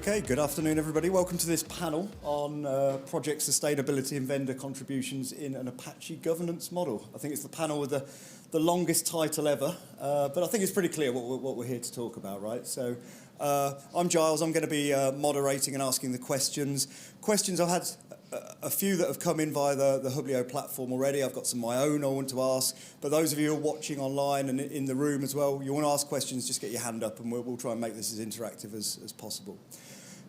Okay, good afternoon everybody. Welcome to this panel on project sustainability and vendor contributions in an Apache governance model. I think it's the panel with the longest title ever, but I think it's pretty clear what we're here to talk about, right? So I'm Giles, I'm going to be moderating and asking the questions. I've had a few that have come in via the Hublio platform already. I've got some of my own I want to ask, but those of you who are watching online and in the room as well, you want to ask questions, just get your hand up and we'll try and make this as interactive as possible.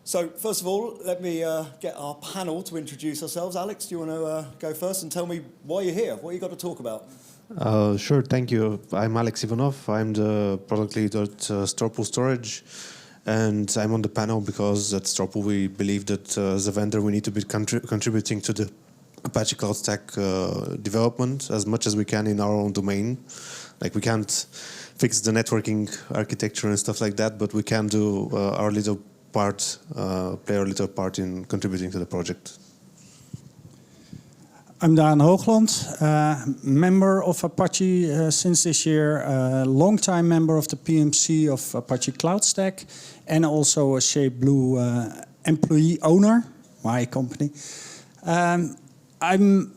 So first of all, let me get our panel to introduce ourselves. Alex, do you want to go first and tell me why you're here, what you got to talk about? Sure, thank you. I'm Alex Ivanov. I'm the product lead at Storpool Storage. And I'm on the panel because at Storpool we believe that as a vendor we need to be contributing to the Apache CloudStack development as much as we can in our own domain. Like we can't fix the networking architecture and stuff like that, but we can do our little part, play our little part in contributing to the project. I'm Daan Hoogland, member of Apache since this year, long-time member of the PMC of Apache CloudStack, and also a Shape Blue employee owner, my company. I'm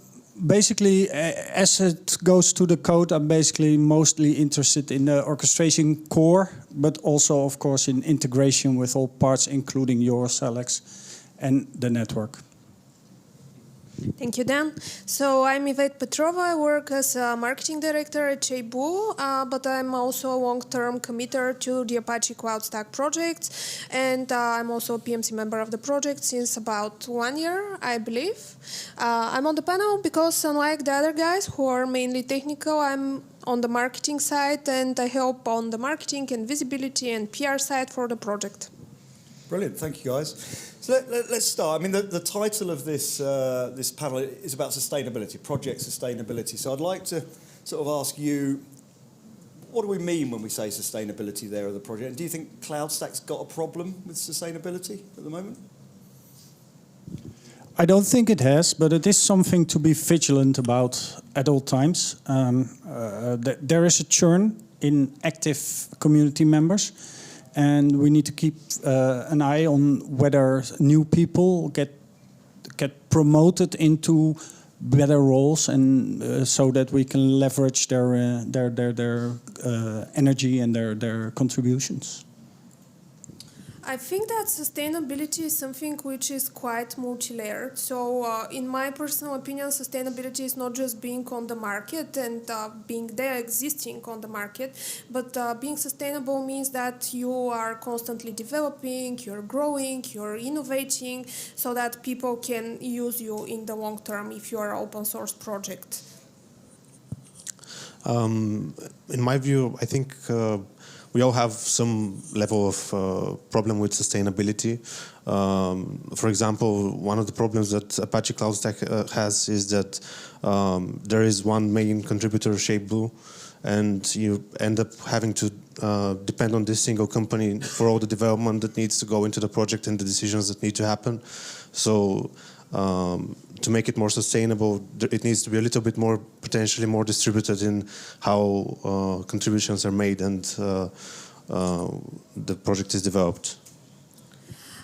basically, as it goes to the code, I'm basically mostly interested in the orchestration core, but also, of course, in integration with all parts, including yours, Alex, and the network. Thank you, Dan. So I'm Yvette Petrova. I work as a marketing director at Cheibu, but I'm also a long-term committer to the Apache CloudStack project, and I'm also a PMC member of the project since about 1 year, I believe. I'm on the panel because unlike the other guys who are mainly technical, I'm on the marketing side, and I help on the marketing and visibility and PR side for the project. Brilliant, thank you guys. So let's start. I mean, the title of this panel is about sustainability, project sustainability. So I'd like to sort of ask you, what do we mean when we say sustainability there of the project? And do you think CloudStack's got a problem with sustainability at the moment? I don't think it has, but it is something to be vigilant about at all times. There is a churn in active community members. And we need to keep an eye on whether new people get promoted into better roles, and so that we can leverage their energy and their contributions. I think that sustainability is something which is quite multi-layered. So in my personal opinion, sustainability is not just being on the market and being there existing on the market, but being sustainable means that you are constantly developing, you're growing, you're innovating, so that people can use you in the long term if you are an open source project. In my view, I think we all have some level of problem with sustainability. For example, one of the problems that Apache CloudStack has is that there is one main contributor, Shape Blue, and you end up having to depend on this single company for all the development that needs to go into the project and the decisions that need to happen. So to make it more sustainable, it needs to be a little bit more, potentially more distributed in how contributions are made and the project is developed.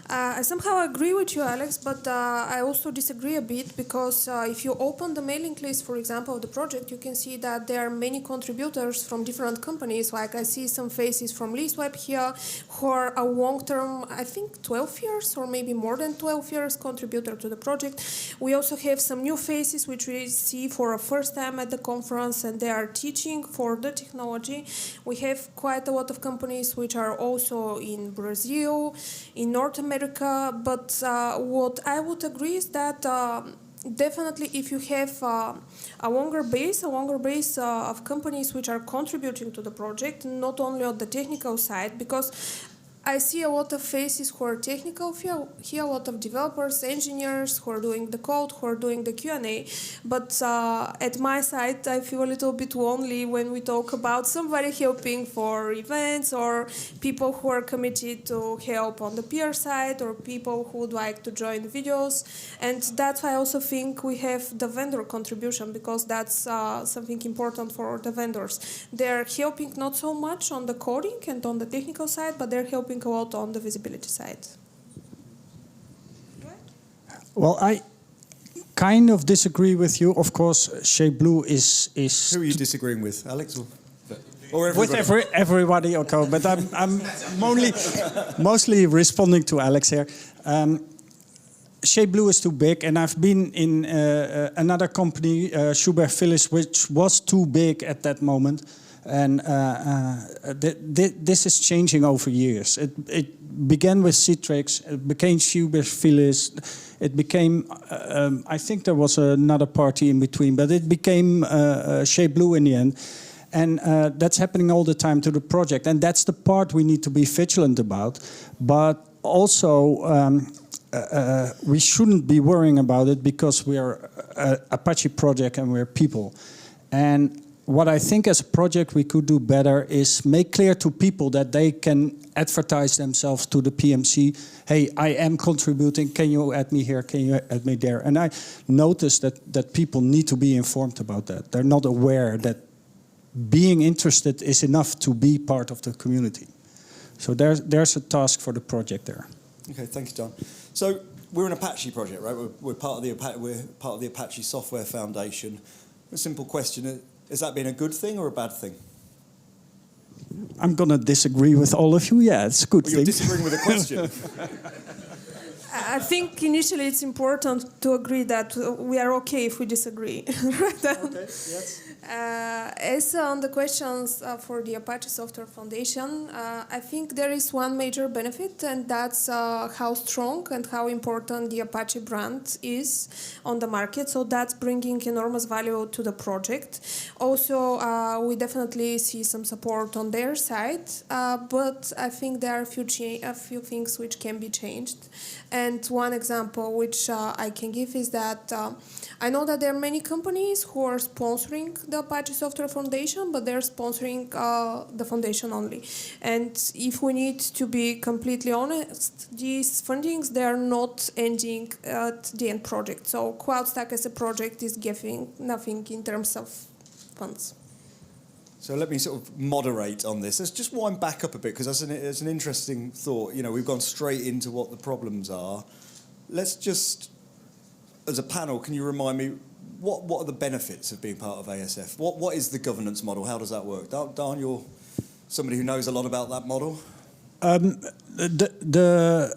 I somehow agree with you, Alex, but I also disagree a bit because if you open the mailing list, for example, of the project, you can see that there are many contributors from different companies. Like I see some faces from LeaseWeb here who are a long-term, I think 12 years or maybe more than 12 years contributor to the project. We also have some new faces which we see for a first time at the conference, and they are teaching for the technology. We have quite a lot of companies which are also in Brazil, in North America, but what I would agree is that definitely if you have a longer base of companies which are contributing to the project, not only on the technical side, because I see a lot of faces who are technical, here a lot of developers, engineers who are doing the code, who are doing the Q&A, but at my side I feel a little bit lonely when we talk about somebody helping for events or people who are committed to help on the PR side or people who would like to join the videos, and that's why I also think we have the vendor contribution, because that's something important for the vendors. They're helping not so much on the coding and on the technical side, but they're helping a lot on the visibility side. Well, I kind of disagree with you. Of course, Shape Blue is Who are you disagreeing with, Alex? Or everybody? with everybody. Okay, but I'm mostly responding to Alex here. Shape Blue is too big, and I've been in another company, Schubert Phillips, which was too big at that moment. And this is changing over years. It began with Citrix, it became Schubert Phillips, it became, I think there was another party in between, but it became Shape Blue in the end. And that's happening all the time to the project. And that's the part we need to be vigilant about. But also, we shouldn't be worrying about it because we are an Apache project and we're people. And what I think as a project we could do better is make clear to people that they can advertise themselves to the PMC. Hey, I am contributing. Can you add me here? Can you add me there? And I noticed that people need to be informed about that. They're not aware that being interested is enough to be part of the community. So there's a task for the project there. Okay, thank you, Don. So we're an Apache project, right? We're part of the Apache Software Foundation. A simple question: has that been a good thing or a bad thing? I'm going to disagree with all of you. Yeah, it's a good Well, thing. you're disagreeing with the question. I think initially it's important to agree that we are okay if we disagree. Okay, yes. As on the questions for the Apache Software Foundation, I think there is one major benefit, and that's how strong and how important the Apache brand is on the market. So that's bringing enormous value to the project. Also, we definitely see some support on their side, but I think there are a few things which can be changed. And one example which I can give is that I know that there are many companies who are sponsoring the Apache Software Foundation, but they're sponsoring the foundation only. And if we need to be completely honest, these fundings, they are not ending at the end project. So CloudStack as a project is giving nothing in terms of funds. So let me sort of moderate on this. Let's just wind back up a bit, because that's an interesting thought. You know, we've gone straight into what the problems are. Let's just, as a panel, can you remind me, what are the benefits of being part of ASF? What is the governance model? How does that work? Dan, you're somebody who knows a lot about that model. The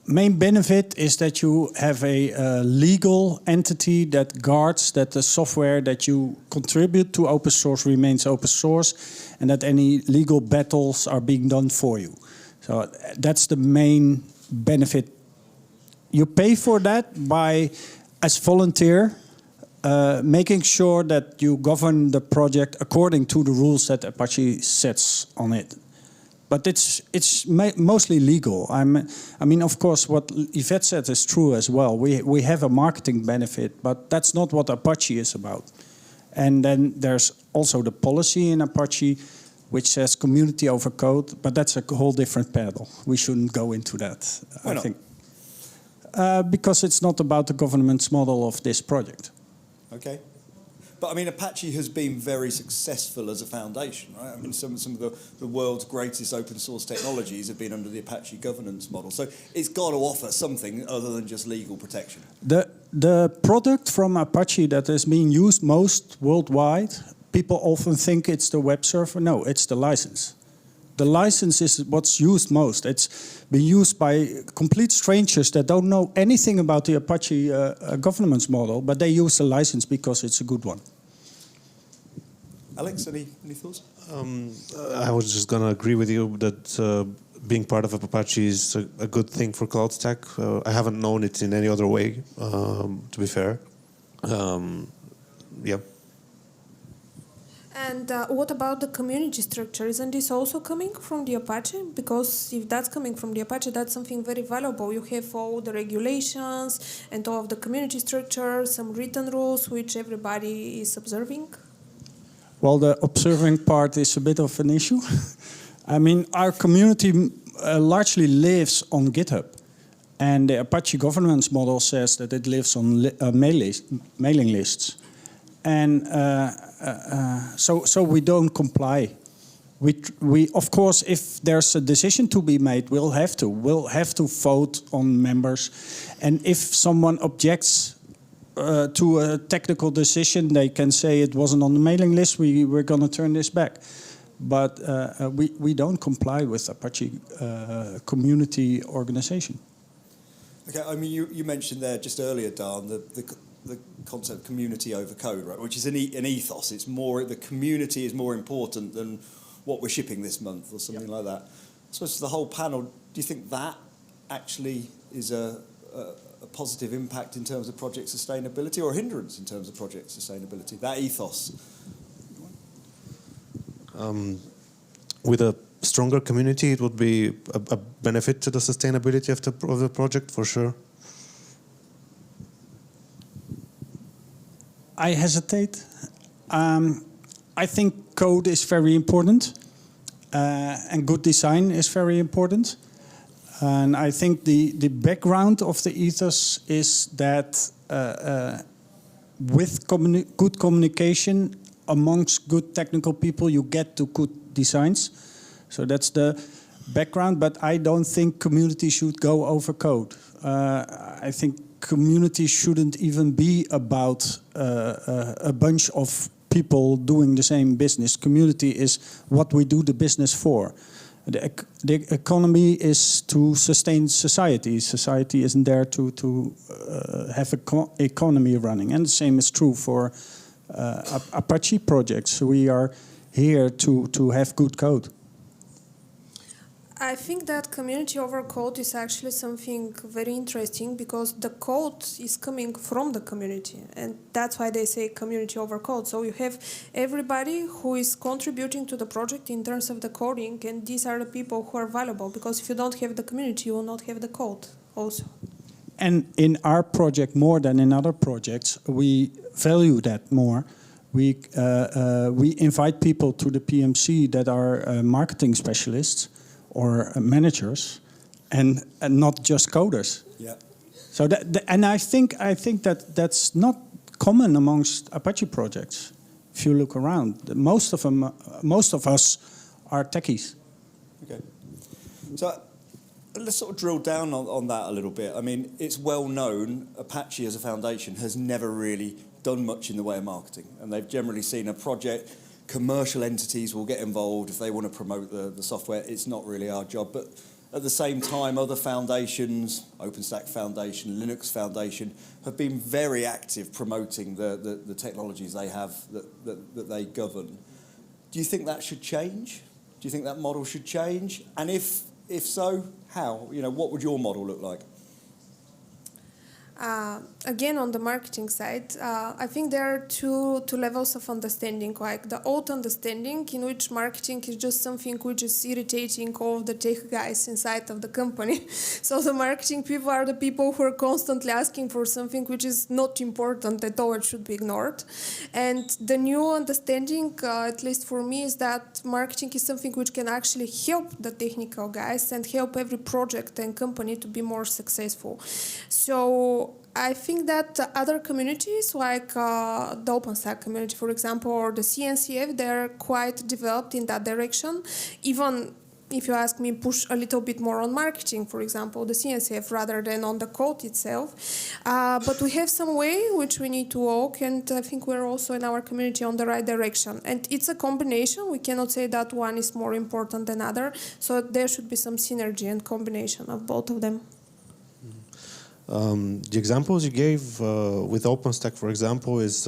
main benefit is that you have a legal entity that guards that the software that you contribute to open source remains open source, and that any legal battles are being done for you. So that's the main benefit. You pay for that by, as volunteer, making sure that you govern the project according to the rules that Apache sets on it. But it's mostly legal. I mean, of course, what Yvette said is true as well. We have a marketing benefit, but that's not what Apache is about. And then there's also the policy in Apache, which says community over code, but that's a whole different panel. We shouldn't go into that. Why not? I think. Because it's not about the governance model of this project. Okay. But I mean, Apache has been very successful as a foundation, right? I mean, some of the world's greatest open source technologies have been under the Apache governance model. So it's got to offer something other than just legal protection. The product from Apache that is being used most worldwide, people often think it's the web server. No, it's the license. The license is what's used most. It's been used by complete strangers that don't know anything about the Apache governance model, but they use the license because it's a good one. Alex, any thoughts? I was just going to agree with you that being part of Apache is a good thing for CloudStack. I haven't known it in any other way, to be fair. Yeah. And what about the community structure? Isn't this also coming from the Apache? Because if that's coming from the Apache, that's something very valuable. You have all the regulations and all of the community structure, some written rules which everybody is observing. Well, the observing part is a bit of an issue. I mean, our community largely lives on GitHub. And the Apache governance model says that it lives on mailing lists. And so we don't comply. we of course, if there's a decision to be made, we'll have to vote on members, and if someone objects to a technical decision, they can say it wasn't on the mailing list. We're going to turn this back, but we don't comply with Apache community organization. Okay, I mean, you mentioned there just earlier, Dan, the concept of community over code, right? Which is an ethos. It's more, the community is more important than what we're shipping this month or something like that. I suppose the whole panel, do you think that actually is a positive impact in terms of project sustainability, or a hindrance in terms of project sustainability, that ethos? With a stronger community, it would be a benefit to the sustainability of the project, for sure. I hesitate. I think code is very important, and good design is very important. And I think the background of the ethos is that with good communication amongst good technical people, you get to good designs. So that's the background, but I don't think community should go over code. I think community shouldn't even be about a bunch of people doing the same business. Community is what we do the business for. The economy is to sustain society. Society isn't there to have an economy running. And the same is true for Apache projects. We are here to have good code. I think that community over code is actually something very interesting, because the code is coming from the community, and that's why they say community over code. So you have everybody who is contributing to the project in terms of the coding, and these are the people who are valuable, because if you don't have the community, you will not have the code also. And in our project, more than in other projects, we value that more. We invite people to the PMC that are marketing specialists or managers, and not just coders. Yeah. So and I think that that's not common amongst Apache projects. If you look around, most of us are techies. Okay. So let's sort of drill down on that a little bit. I mean, it's well known Apache as a foundation has never really done much in the way of marketing, and they've generally seen a project. Commercial entities will get involved if they want to promote the software. It's not really our job. But at the same time, other foundations, OpenStack Foundation, Linux Foundation, have been very active promoting the technologies they have that they govern. Do you think that should change? Do you think that model should change? And if so, how? You know, what would your model look like? Again, on the marketing side, I think there are two levels of understanding. Like the old understanding, in which marketing is just something which is irritating all of the tech guys inside of the company. So the marketing people are the people who are constantly asking for something which is not important at all, it should be ignored. And the new understanding, at least for me, is that marketing is something which can actually help the technical guys and help every project and company to be more successful. So I think that other communities, like the OpenStack community, for example, or the CNCF, they're quite developed in that direction. Even if you ask me, push a little bit more on marketing, for example, the CNCF, rather than on the code itself. But we have some way which we need to walk, and I think we're also in our community on the right direction. And it's a combination. We cannot say that one is more important than other. So there should be some synergy and combination of both of them. The examples you gave with OpenStack, for example, is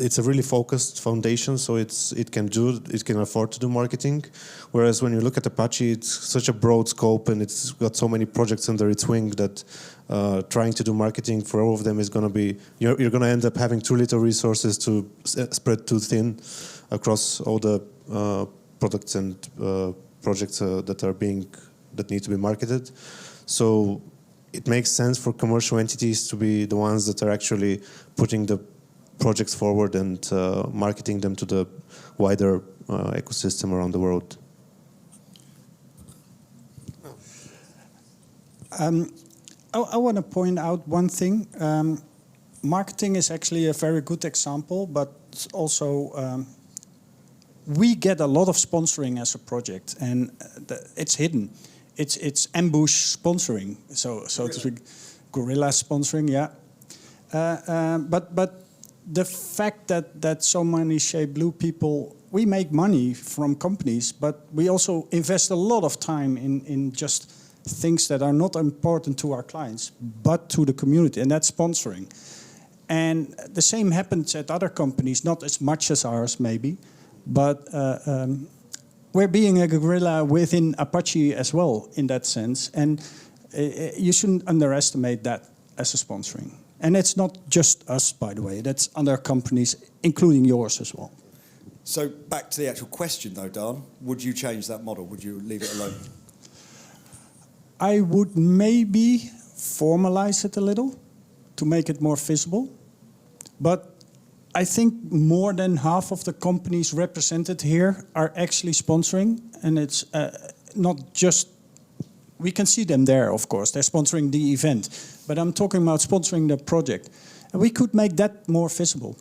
it's a really focused foundation, so it can afford to do marketing. Whereas when you look at Apache, it's such a broad scope and it's got so many projects under its wing that trying to do marketing for all of them is going to be you're going to end up having too little resources to spread too thin across all the products and projects that need to be marketed. So it makes sense for commercial entities to be the ones that are actually putting the projects forward and marketing them to the wider ecosystem around the world. I want to point out one thing. Marketing is actually a very good example, but also we get a lot of sponsoring as a project, and it's hidden. It's ambush sponsoring, so to speak, guerrilla sponsoring, yeah. But the fact that so many Shea Blue people, we make money from companies, but we also invest a lot of time in just things that are not important to our clients, but to the community, and that's sponsoring. And the same happens at other companies, not as much as ours maybe, but we're being a guerrilla within Apache as well in that sense. And you shouldn't underestimate that as a sponsoring. And it's not just us, by the way, that's other companies, including yours as well. So back to the actual question though, Dan, would you change that model? Would you leave it alone? I would maybe formalize it a little to make it more visible. But I think more than half of the companies represented here are actually sponsoring. And it's not just, we can see them there, of course. They're sponsoring the event. But I'm talking about sponsoring the project. And we could make that more visible.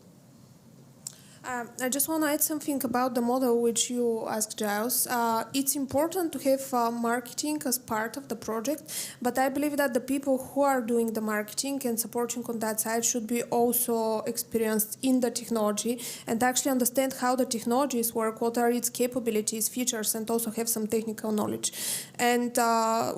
I just want to add something about the model which you asked, Giles. It's important to have marketing as part of the project, but I believe that the people who are doing the marketing and supporting on that side should be also experienced in the technology and actually understand how the technologies work, what are its capabilities, features, and also have some technical knowledge. And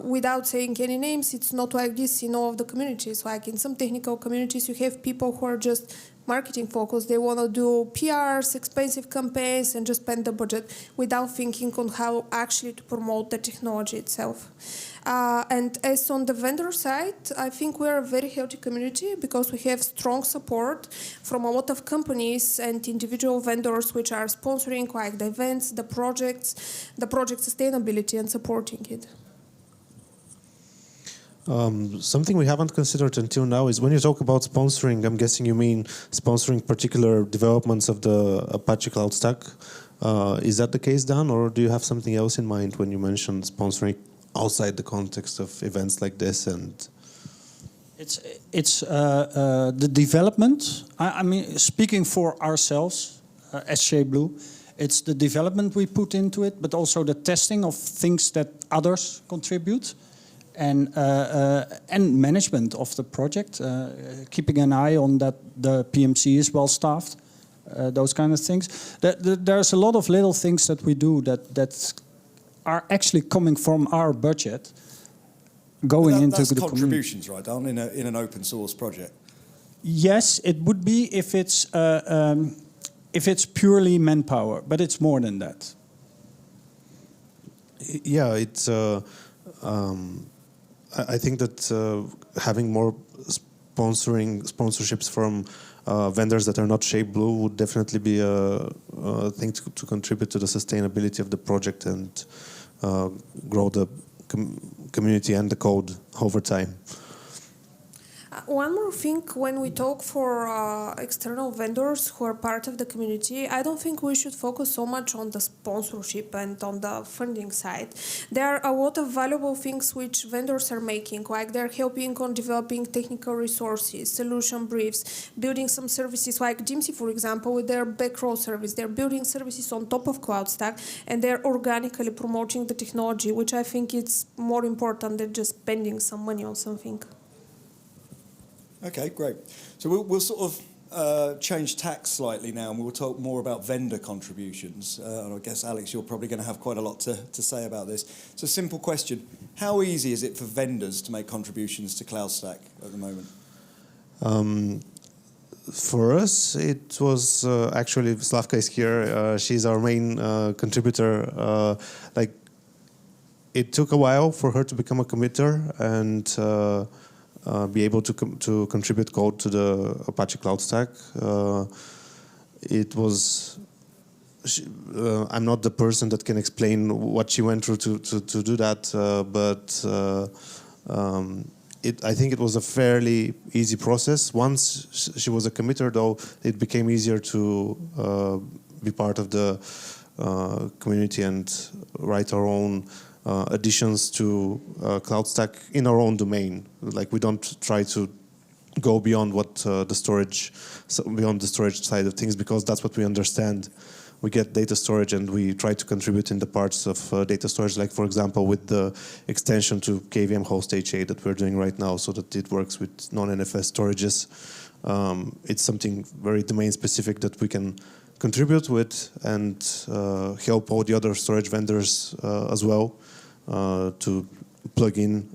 without saying any names, it's not like this in all of the communities. Like in some technical communities, you have people who are just marketing focused. They want to do PRs, expensive campaigns, and just spend the budget without thinking on how actually to promote the technology itself. And as on the vendor side, I think we're a very healthy community because we have strong support from a lot of companies and individual vendors which are sponsoring like the events, the project sustainability and supporting it. Something we haven't considered until now is when you talk about sponsoring, I'm guessing you mean sponsoring particular developments of the Apache CloudStack. Is that the case, Dan, or do you have something else in mind when you mention sponsoring outside the context of events like this? And it's the development. I mean, speaking for ourselves as Shea Blue, it's the development we put into it, but also the testing of things that others contribute. And management of the project, keeping an eye on that the PMC is well staffed, those kind of things. There's a lot of little things that we do that are actually coming from our budget, going into that's the contributions, community. right, Dan, in an open source project? Yes, it would be if it's purely manpower, but it's more than that. Yeah, it's. I think that having more sponsorships from vendors that are not Shea Blue would definitely be a thing to contribute to the sustainability of the project and grow the community and the code over time. One more thing, when we talk for external vendors who are part of the community, I don't think we should focus so much on the sponsorship and on the funding side. There are a lot of valuable things which vendors are making, like they're helping on developing technical resources, solution briefs, building some services like DMC, for example, with their backroll service. They're building services on top of CloudStack, and they're organically promoting the technology, which I think is more important than just spending some money on something. Okay, great. So we'll sort of change tack slightly now, and we'll talk more about vendor contributions. And I guess, Alex, you're probably going to have quite a lot to say about this. It's a simple question. How easy is it for vendors to make contributions to CloudStack at the moment? For us, it was actually, Slavka is here. She's our main contributor. It took a while for her to become a committer and be able to contribute code to the Apache CloudStack. It was. I'm not the person that can explain what she went through to do that, but I think it was a fairly easy process. Once she was a committer, though, it became easier to be part of the community and write our own additions to CloudStack in our own domain. Like, we don't try to go beyond what beyond the storage side of things, because that's what we understand. we get data storage and we try to contribute in the parts of data storage, like for example with the extension to KVM host HA that we're doing right now so that it works with non-NFS storages. It's something very domain specific that we can contribute with and help all the other storage vendors as well to plug in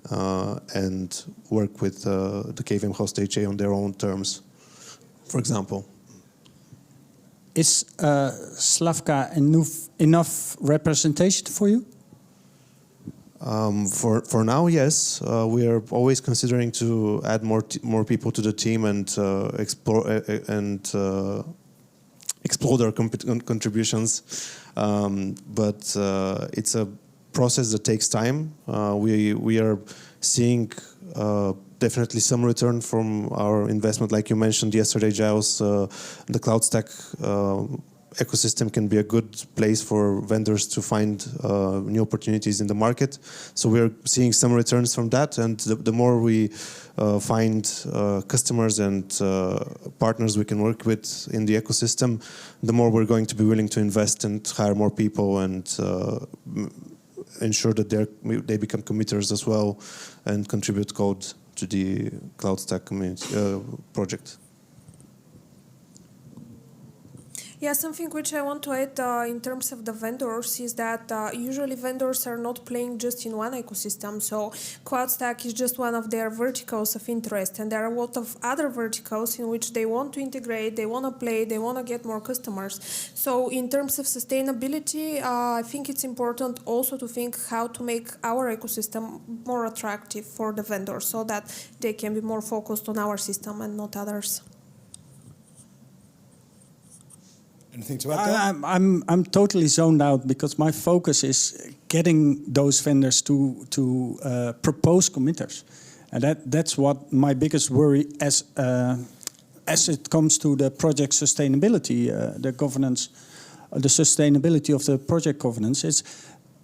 and work with the KVM host HA on their own terms, for example. Is Slavka enough representation for you? For now, yes. We are always considering to add more people to the team and explore their contributions. But it's a process that takes time. We are seeing definitely some return from our investment. Like you mentioned yesterday, Giles, the CloudStack ecosystem can be a good place for vendors to find new opportunities in the market. So we're seeing some returns from that, and the more we find customers and partners we can work with in the ecosystem, the more we're going to be willing to invest and hire more people and ensure that they become committers as well and contribute code to the CloudStack community project. Yeah, something which I want to add in terms of the vendors is that usually vendors are not playing just in one ecosystem. So CloudStack is just one of their verticals of interest, and there are a lot of other verticals in which they want to integrate, they want to play, they want to get more customers. So in terms of sustainability, I think it's important also to think how to make our ecosystem more attractive for the vendors so that they can be more focused on our system and not others. Anything to add there? I'm totally zoned out because my focus is getting those vendors to propose committers, and that's what my biggest worry as it comes to the project sustainability, the governance, the sustainability of the project governance. Is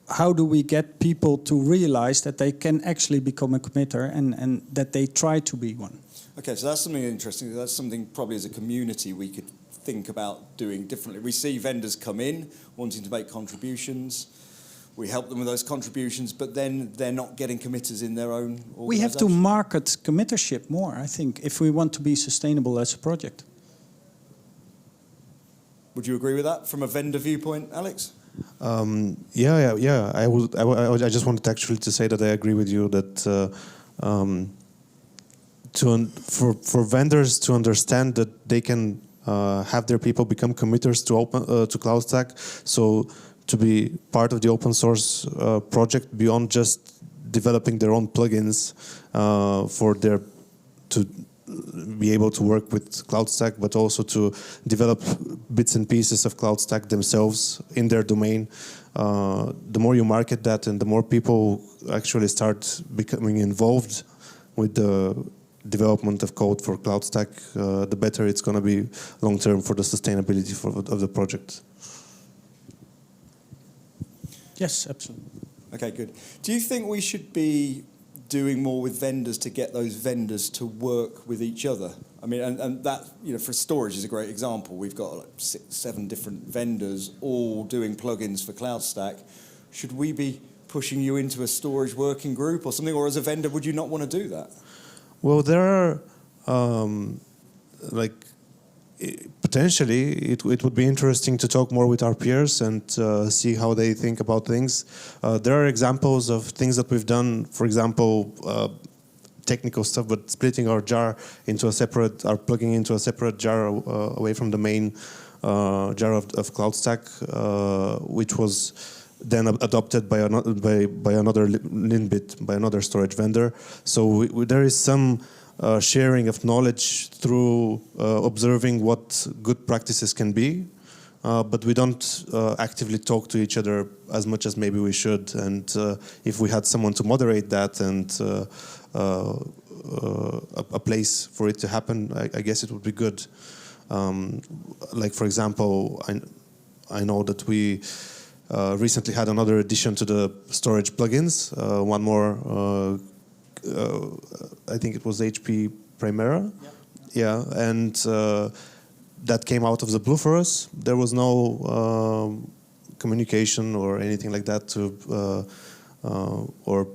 how do we get people to realize that they can actually become a committer and that they try to be one? Okay, so that's something interesting. That's something probably as a community we could think about doing differently. We see vendors come in wanting to make contributions. We help them with those contributions, but then they're not getting committers in their own organization. We have to market committership more, I think, if we want to be sustainable as a project. Would you agree with that from a vendor viewpoint, Alex? Yeah. I just wanted actually to say that I agree with you that for vendors to understand that they can have their people become committers to CloudStack, so to be part of the open source project beyond just developing their own plugins to be able to work with CloudStack, but also to develop bits and pieces of CloudStack themselves in their domain. The more you market that and the more people actually start becoming involved with the development of code for CloudStack, the better it's going to be long-term for the sustainability of the project. Yes, absolutely. Okay, good. Do you think we should be doing more with vendors to get those vendors to work with each other? I mean, and that, for storage is a great example. We've got like 6, 7 different vendors all doing plugins for CloudStack. Should we be pushing you into a storage working group or something, or as a vendor, would you not want to do that? Well, there are, potentially, it would be interesting to talk more with our peers and see how they think about things. There are examples of things that we've done, for example, technical stuff, but splitting our jar into our plugging into a separate jar away from the main jar of CloudStack, which was then adopted by another Linbit, by another storage vendor. So there is some sharing of knowledge through observing what good practices can be, but we don't actively talk to each other as much as maybe we should. And if we had someone to moderate that and a place for it to happen, I guess it would be good. Like, for example, I know that we recently had another addition to the storage plugins, one more, I think it was HP Primera. Yeah, and that came out of the blue for us. There was no communication or anything like that or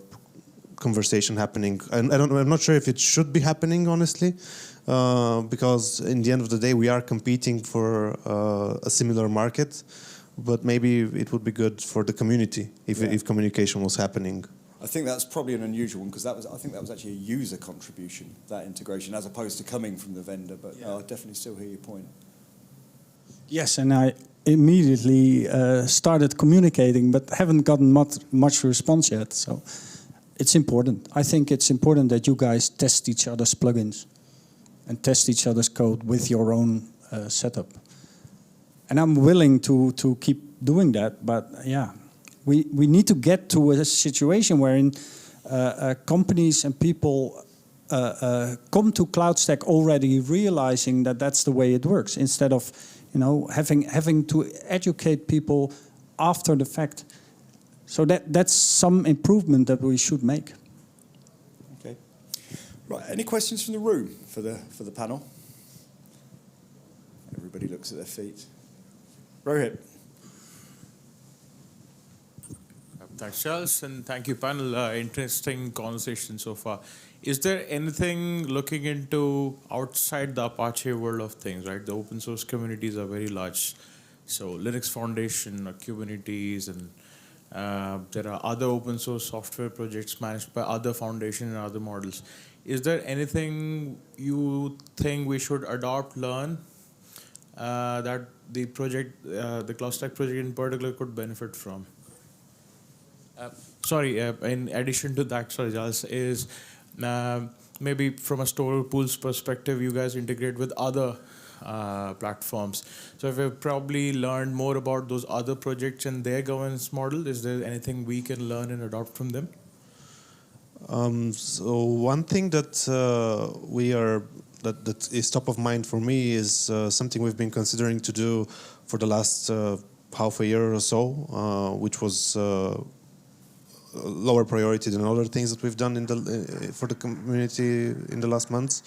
conversation happening. And I'm not sure if it should be happening, honestly, because in the end of the day, we are competing for a similar market. But maybe it would be good for the community if communication was happening. I think that's probably an unusual one, because I think that was actually a user contribution, that integration, as opposed to coming from the vendor. But I definitely still hear your point. Yes, and I immediately started communicating, but haven't gotten much response yet. So it's important. I think it's important that you guys test each other's plugins and test each other's code with your own setup. And I'm willing to keep doing that, but yeah, we need to get to a situation wherein companies and people come to CloudStack already realizing that that's the way it works, instead of having to educate people after the fact. So that's some improvement that we should make. Okay. Right. Any questions from the room for the panel? Everybody looks at their feet. Rohit. Thanks, Charles, and thank you, panel. Interesting conversation so far. Is there anything looking into outside the Apache world of things, right? The open source communities are very large. So Linux Foundation, Kubernetes, and there are other open source software projects managed by other foundations and other models. Is there anything you think we should adopt, learn, that the project, the CloudStack project in particular, could benefit from? In addition to that, Charles, is maybe from a store pools perspective, you guys integrate with other platforms. So if we've probably learned more about those other projects and their governance model, is there anything we can learn and adopt from them? So one thing that that is top of mind for me is something we've been considering to do for the last half a year or so, which was lower priority than other things that we've done for the community in the last months.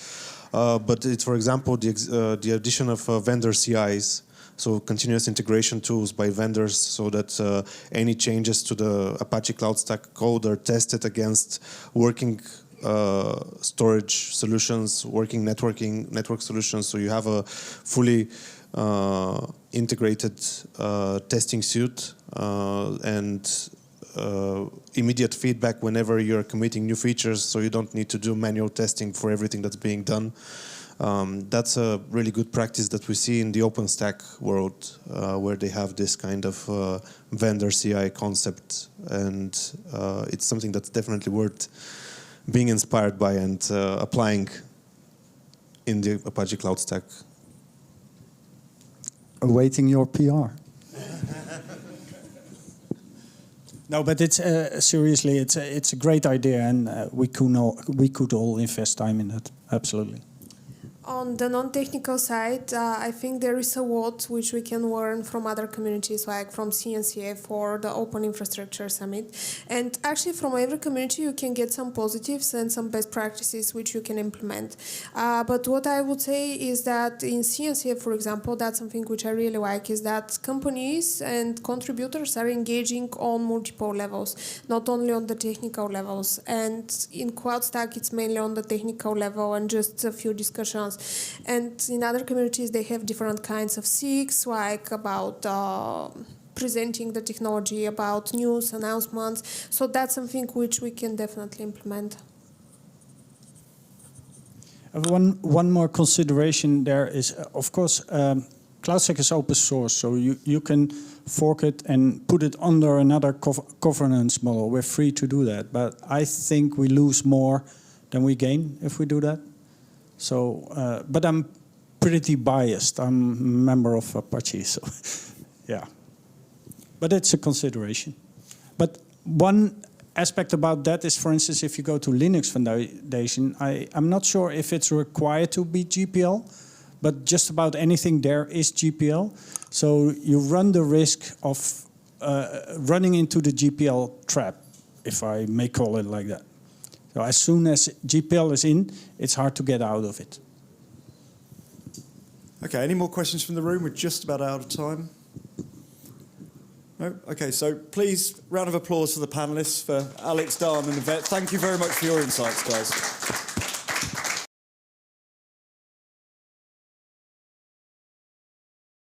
But it's, for example, the addition of vendor CIs, so continuous integration tools by vendors, so that any changes to the Apache CloudStack code are tested against working storage solutions, working network solutions, so you have a fully integrated testing suite and immediate feedback whenever you're committing new features, so you don't need to do manual testing for everything that's being done. That's a really good practice that we see in the OpenStack world, where they have this kind of vendor CI concept, and it's something that's definitely worth being inspired by and applying in the Apache CloudStack. Awaiting your PR. No, but it's seriously, it's a great idea, and we could all invest time in that. Absolutely. On the non-technical side, I think there is a lot which we can learn from other communities, like from CNCF or the Open Infrastructure Summit. And actually from every community you can get some positives and some best practices which you can implement. But what I would say is that in CNCF, for example, that's something which I really like, is that companies and contributors are engaging on multiple levels, not only on the technical levels. And in CloudStack, it's mainly on the technical level and just a few discussions. And in other communities, they have different kinds of SIGs, like about presenting the technology, about news, announcements. So that's something which we can definitely implement. One more consideration there is, of course, CloudStack is open source, so you can fork it and put it under another governance model. We're free to do that, but I think we lose more than we gain if we do that. So, but I'm pretty biased. I'm a member of Apache, so yeah. But it's a consideration. But one aspect about that is, for instance, if you go to Linux Foundation, I'm not sure if it's required to be GPL, but just about anything there is GPL. So you run the risk of running into the GPL trap, if I may call it like that. So as soon as GPL is in, it's hard to get out of it. Okay, any more questions from the room? We're just about out of time. No? Okay, so please, round of applause for the panellists, for Alex, Dan and Yvette. Thank you very much for your insights, guys.